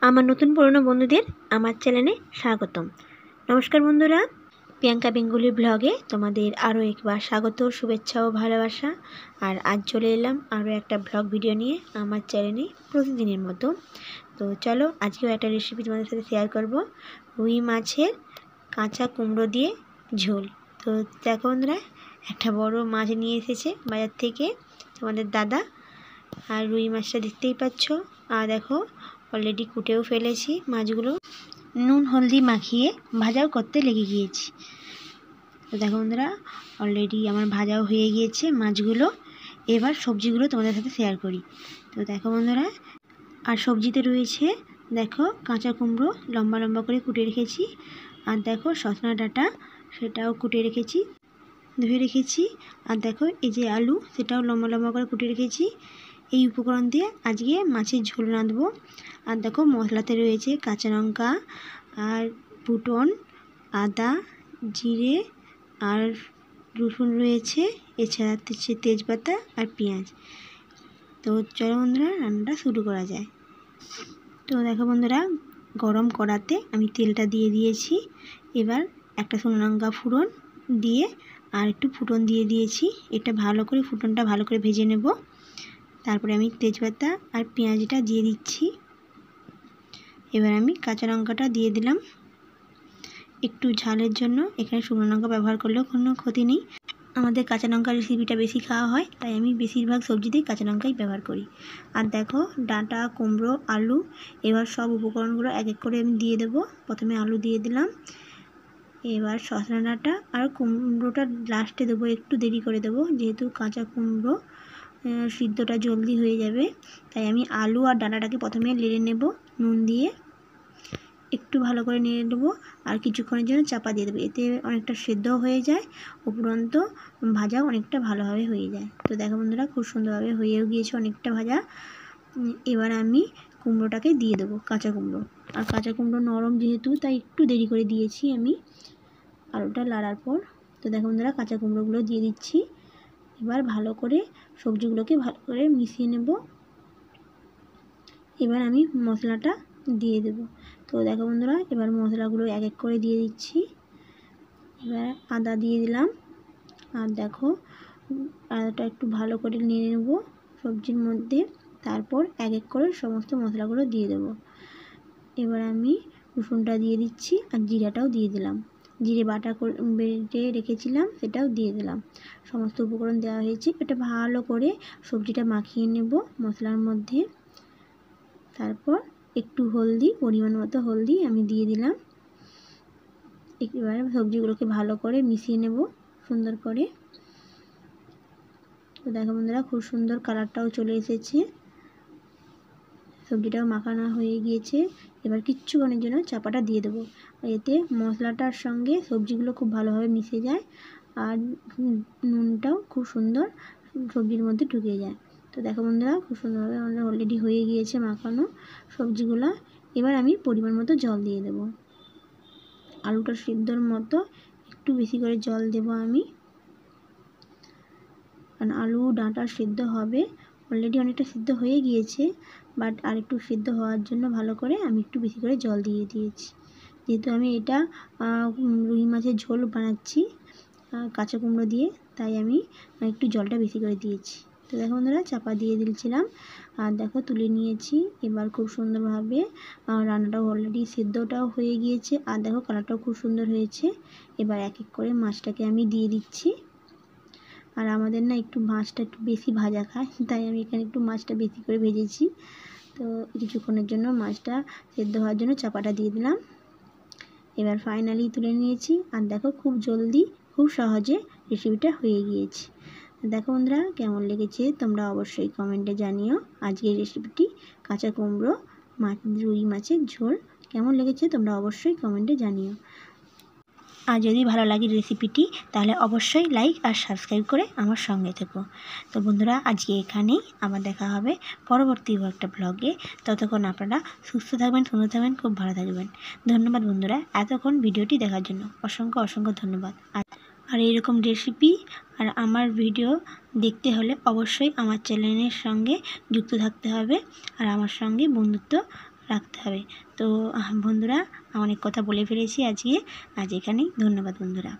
আমার নতুন পুরনো বন্ধুদের আমার চ্যানেলে স্বাগতম। নমস্কার বন্ধুরা, প্রিয়াঙ্কা বেঙ্গলি ব্লগে তোমাদের আরও একবার স্বাগত, শুভেচ্ছা ও ভালোবাসা। আর আজ চলে এলাম আরও একটা ব্লগ ভিডিও নিয়ে আমার চ্যানেলে প্রতিদিনের মতো। তো চলো আজকেও একটা রেসিপি তোমাদের সাথে শেয়ার করব, রুই মাছের কাঁচা কুমড়ো দিয়ে ঝোল। তো দেখো বন্ধুরা, একটা বড় মাছ নিয়ে এসেছে বাজার থেকে তোমাদের দাদা। আর রুই মাছটা দেখতেই পাচ্ছ, আর দেখো অলরেডি কুটেও ফেলেছি মাছগুলো, নুন হলদি মাখিয়ে ভাজাও করতে লেগে গিয়েছি। তো দেখো বন্ধুরা, অলরেডি আমার ভাজাও হয়ে গিয়েছে মাছগুলো। এবার সবজিগুলো তোমাদের সাথে শেয়ার করি। তো দেখো বন্ধুরা, আর সবজিতে রয়েছে দেখো কাঁচা কুমড়ো লম্বা লম্বা করে কুটে রেখেছি, আর দেখো সজনা ডাঁটা সেটাও কুটে রেখেছি, ধুয়ে রেখেছি। আর দেখো এই যে আলু, সেটাও লম্বা লম্বা করে কুটে রেখেছি। এই উপকরণ দিয়ে আজকে মাছের ঝোল রাঁধবো। আর দেখো মশলাতে রয়েছে কাঁচা লঙ্কা আর ফুটন, আদা, জিরে আর রসুন রয়েছে, এছাড়া তেজপাতা আর পেঁয়াজ। তো চলো বন্ধুরা, রান্নাটা শুরু করা যায়। তো দেখো বন্ধুরা, গরম কড়াতে আমি তেলটা দিয়ে দিয়েছি। এবার একটা শুকনো লঙ্কা ফোড়ন দিয়ে আর একটু ফুটন দিয়ে দিয়েছি। এটা ভালো করে ফুটনটা ভালো করে ভেজে নেব। তারপরে আমি তেজপাতা আর পেঁয়াজটা দিয়ে দিচ্ছি। এবার আমি কাঁচা লঙ্কাটা দিয়ে দিলাম একটু ঝালের জন্য। এখানে শুকনো লঙ্কা ব্যবহার করলেও কোনো ক্ষতি নেই। আমাদের কাঁচা লঙ্কার রেসিপিটা বেশি খাওয়া হয়, তাই আমি বেশিরভাগ সবজিতেই কাঁচা লঙ্কাই ব্যবহার করি। আর দেখো ডাঁটা, কুমড়ো, আলু, এবার সব উপকরণগুলো এক এক করে আমি দিয়ে দেবো। প্রথমে আলু দিয়ে দিলাম, এবার সজনা ডাঁটা আর কুমড়োটা লাস্টে দেবো, একটু দেরি করে দেবো, যেহেতু কাঁচা কুমড়ো সিদ্ধটা জলদি হয়ে যাবে। তাই আমি আলু আর ডাঁটাটাকে প্রথমে নেড়ে নেব নুন দিয়ে, একটু ভালো করে নেড়ে নেবো আর কিছুক্ষণের জন্য চাপা দিয়ে দেবো। এতে অনেকটা সেদ্ধও হয়ে যায়, উপরন্ত ভাজাও অনেকটা ভালোভাবে হয়ে যায়। তো দেখো বন্ধুরা, খুব সুন্দরভাবে হয়েও গিয়েছে অনেকটা ভাজা। এবার আমি কুমড়োটাকে দিয়ে দেবো, কাঁচা কুমড়ো। আর কাঁচা কুমড়ো নরম যেহেতু, তাই একটু দেরি করে দিয়েছি আমি আলুটা লাড়ার পর। তো দেখো বন্ধুরা, কাঁচা কুমড়োগুলো দিয়ে দিচ্ছি। এবার ভালো করে সবজিগুলোকে ভালো করে মিশিয়ে নেব। এবার আমি মশলাটা দিয়ে দেব। তো দেখো বন্ধুরা, এবার মশলাগুলো এক এক করে দিয়ে দিচ্ছি। এবার আদা দিয়ে দিলাম, আর দেখো আদাটা একটু ভালো করে নেড়ে নেব সবজির মধ্যে। তারপর এক এক করে সমস্ত মশলাগুলো দিয়ে দেব। এবার আমি রসুনটা দিয়ে দিচ্ছি আর জিরাটাও দিয়ে দিলাম। জিরে বাটা করে বেটে রেখেছিলাম, সেটাও দিয়ে দিলাম। সমস্ত উপকরণ দেওয়া হয়েছে। এটা ভালো করে সবজিটা মাখিয়ে নেব মশলার মধ্যে। তারপর একটু হলদি, পরিমাণ মতো হলদি আমি দিয়ে দিলাম। এবারে সবজিগুলোকে ভালো করে মিশিয়ে নেব সুন্দর করে। তো দেখো বন্ধুরা, খুব সুন্দর কালারটাও চলে এসেছে, সবজিটাও মাখানো হয়ে গিয়েছে। এবার কিচ্ছুক্ষণের জন্য চাপাটা দিয়ে দেবো, এতে মশলাটার সঙ্গে সবজিগুলো খুব ভালোভাবে মিশে যায় আর নুনটাও খুব সুন্দর সবজির মধ্যে ঢুকে যায়। তো দেখো বন্ধুরা, খুব সুন্দরভাবে আমাদের অলরেডি হয়ে গিয়েছে মাখানো সবজিগুলো। এবার আমি পরিমাণ মতো জল দিয়ে দেব। আলুটা সিদ্ধর মতো একটু বেশি করে জল দেব আমি, কারণ আলু ডাঁটা সিদ্ধ হবে। অলরেডি অনেকটা সিদ্ধ হয়ে গিয়েছে, বাট আর একটু সিদ্ধ হওয়ার জন্য ভালো করে আমি একটু বেশি করে জল দিয়ে দিয়েছি। যেহেতু আমি এটা রুই মাছের ঝোল বানাচ্ছি কাঁচা কুমড়ো দিয়ে, তাই আমি একটু জলটা বেশি করে দিয়েছি। তো দেখো বন্ধুরা, চাপা দিয়ে দিয়েছিলাম আর দেখো তুলে নিয়েছি। এবার খুব সুন্দরভাবে রান্নাটাও অলরেডি সিদ্ধটাও হয়ে গিয়েছে, আর দেখো কালারটাও খুব সুন্দর হয়েছে। এবার এক এক করে মাছটাকে আমি দিয়ে দিচ্ছি। আর আমাদের না একটু মাছটা একটু বেশি ভাজা খায়, তাই আমি এখানে একটু মাছটা বেশি করে ভেজেছি। তো কিছুক্ষণের জন্য মাছটা সেদ্ধ হওয়ার জন্য চাপাটা দিয়ে দিলাম। এবার ফাইনালি তুলে নিয়েছি। আর দেখো খুব জলদি, খুব সহজে রেসিপিটা হয়ে গিয়েছে। দেখো বন্ধুরা, কেমন লেগেছে তোমরা অবশ্যই কমেন্টে জানিও। আজকের রেসিপিটি কাঁচা কুমড়ো রুই মাছের ঝোল কেমন লেগেছে তোমরা অবশ্যই কমেন্টে জানিও। আর যদি ভালো লাগে রেসিপিটি, তাহলে অবশ্যই লাইক আর সাবস্ক্রাইব করে আমার সঙ্গে থেকো। তো বন্ধুরা, আজকে এখানেই, আবার দেখা হবে পরবর্তী একটা ব্লগে। ততক্ষণ আপনারা সুস্থ থাকবেন, সুন্দর থাকবেন, খুব ভালো থাকবেন। ধন্যবাদ বন্ধুরা, এতক্ষণ ভিডিওটি দেখার জন্য অসংখ্য অসংখ্য ধন্যবাদ। আর এইরকম রেসিপি আর আমার ভিডিও দেখতে হলে অবশ্যই আমার চ্যানেলের সঙ্গে যুক্ত থাকতে হবে আর আমার সঙ্গে বন্ধুত্ব রাখতে হবে। তো বন্ধুরা অনেক কথা বলে ফেলেছি আজ এখানেই। ধন্যবাদ বন্ধুরা।